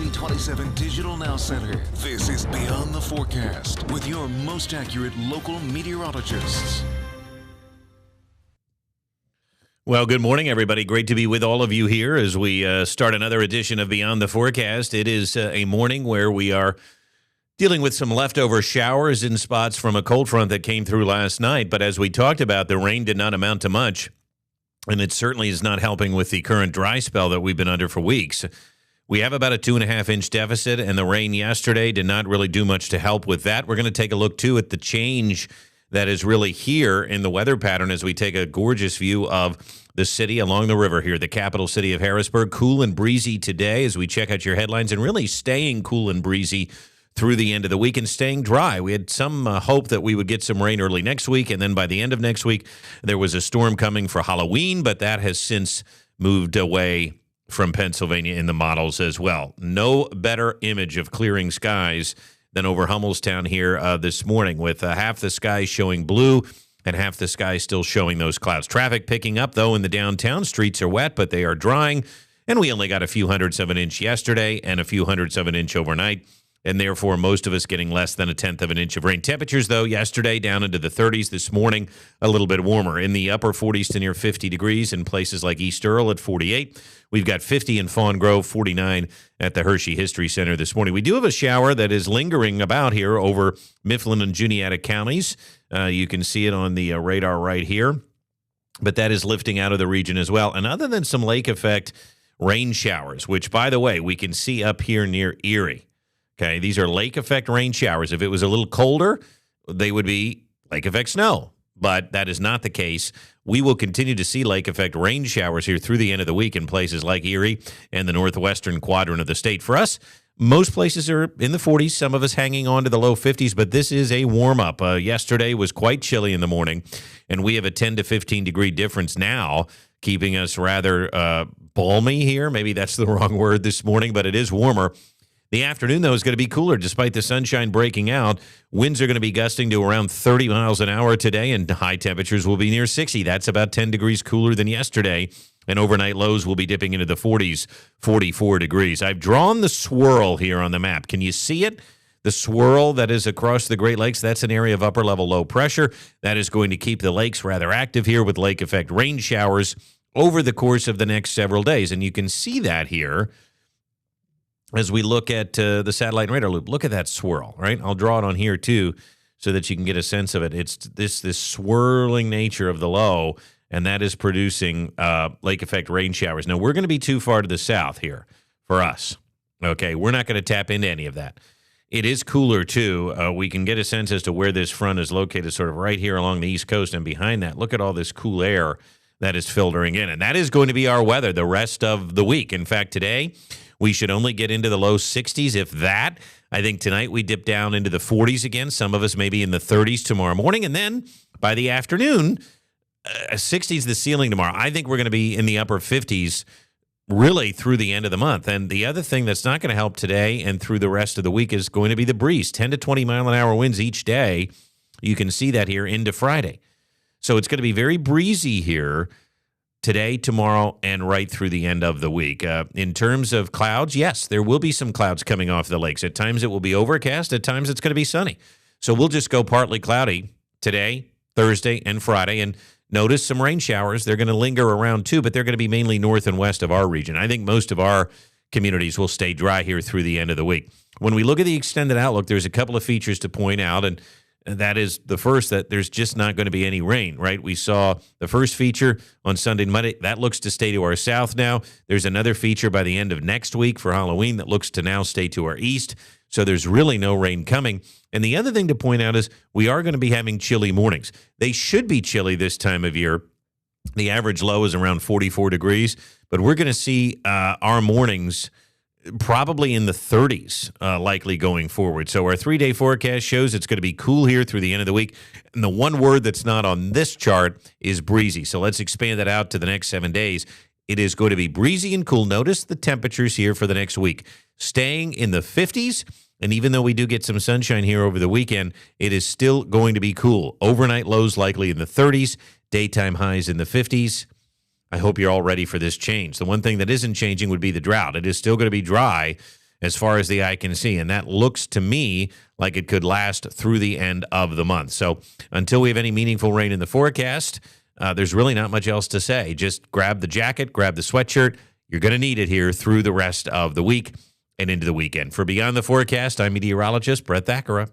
NBC27 Digital Now Center. This is Beyond the Forecast with your most accurate local meteorologists. Well, good morning, everybody. Great to be with all of you here as we start another edition of Beyond the Forecast. It is a morning where we are dealing with some leftover showers in spots from a cold front that came through last night. But as we talked about, the rain did not amount to much, and it certainly is not helping with the current dry spell that we've been under for weeks. We have about a 2.5-inch deficit, and the rain yesterday did not really do much to help with that. We're going to take a look, too, at the change that is really here in the weather pattern as we take a gorgeous view of the city along the river here, the capital city of Harrisburg. Cool and breezy today as we check out your headlines, and really staying cool and breezy through the end of the week and staying dry. We had some hope that we would get some rain early next week, and then by the end of next week, there was a storm coming for Halloween, but that has since moved away from Pennsylvania in the models as well. No better image of clearing skies than over Hummelstown here this morning, with half the sky showing blue and half the sky still showing those clouds. Traffic picking up, though, in the downtown. Streets are wet, but they are drying, and we only got a few hundredths of an inch yesterday and a few hundredths of an inch overnight, and therefore most of us getting less than a tenth of an inch of rain. Temperatures, though, yesterday down into the 30s, this morning a little bit warmer. In the upper 40s to near 50 degrees in places like East Earl at 48. We've got 50 in Fawn Grove, 49 at the Hershey History Center this morning. We do have a shower that is lingering about here over Mifflin and Juniata counties. You can see it on the radar right here, but that is lifting out of the region as well. And other than some lake effect rain showers, which, by the way, we can see up here near Erie. Okay, these are lake effect rain showers. If it was a little colder, they would be lake effect snow, but that is not the case. We will continue to see lake effect rain showers here through the end of the week in places like Erie and the northwestern quadrant of the state. For us, most places are in the 40s, some of us hanging on to the low 50s, but this is a warm-up. Yesterday was quite chilly in the morning, and we have a 10 to 15 degree difference now, keeping us rather balmy here. Maybe that's the wrong word this morning, but it is warmer. The afternoon, though, is going to be cooler despite the sunshine breaking out. Winds are going to be gusting to around 30 miles an hour today, and high temperatures will be near 60. That's about 10 degrees cooler than yesterday, and overnight lows will be dipping into the 40s, 44 degrees. I've drawn the swirl here on the map. Can you see it? The swirl that is across the Great Lakes, that's an area of upper-level low pressure. That is going to keep the lakes rather active here with lake effect rain showers over the course of the next several days, and you can see that here as we look at the satellite and radar loop. Look at that swirl, right? I'll draw it on here, too, so that you can get a sense of it. It's this swirling nature of the low, and that is producing lake effect rain showers. Now, we're going to be too far to the south here for us, okay? We're not going to tap into any of that. It is cooler, too. We can get a sense as to where this front is located, sort of right here along the East Coast, and behind that, look at all this cool air that is filtering in, and that is going to be our weather the rest of the week. In fact, today, we should only get into the low 60s, if that. I think tonight we dip down into the 40s again. Some of us maybe in the 30s tomorrow morning. And then by the afternoon, 60s the ceiling tomorrow. I think we're going to be in the upper 50s really through the end of the month. And the other thing that's not going to help today and through the rest of the week is going to be the breeze. 10 to 20 mile an hour winds each day. You can see that here into Friday. So it's going to be very breezy here today, tomorrow, and right through the end of the week. In terms of clouds, yes, there will be some clouds coming off the lakes. At times it will be overcast. At times it's going to be sunny. So we'll just go partly cloudy today, Thursday, and Friday. And notice some rain showers. They're going to linger around too, but they're going to be mainly north and west of our region. I think most of our communities will stay dry here through the end of the week. When we look at the extended outlook, there's a couple of features to point out, and that is the first, that there's just not going to be any rain, right? We saw the first feature on Sunday and Monday. That looks to stay to our south now. There's another feature by the end of next week for Halloween that looks to now stay to our east. So there's really no rain coming. And the other thing to point out is we are going to be having chilly mornings. They should be chilly this time of year. The average low is around 44 degrees, but we're going to see our mornings probably in the 30s, likely going forward. So our 3-day forecast shows it's going to be cool here through the end of the week. And the one word that's not on this chart is breezy. So let's expand that out to the next 7 days. It is going to be breezy and cool. Notice the temperatures here for the next week, staying in the 50s. And even though we do get some sunshine here over the weekend, it is still going to be cool. Overnight lows likely in the 30s, daytime highs in the 50s. I hope you're all ready for this change. The one thing that isn't changing would be the drought. It is still going to be dry, as far as the eye can see. And that looks to me like it could last through the end of the month. So until we have any meaningful rain in the forecast, there's really not much else to say. Just grab the jacket, grab the sweatshirt. You're going to need it here through the rest of the week and into the weekend. For Beyond the Forecast, I'm meteorologist Brett Thackara.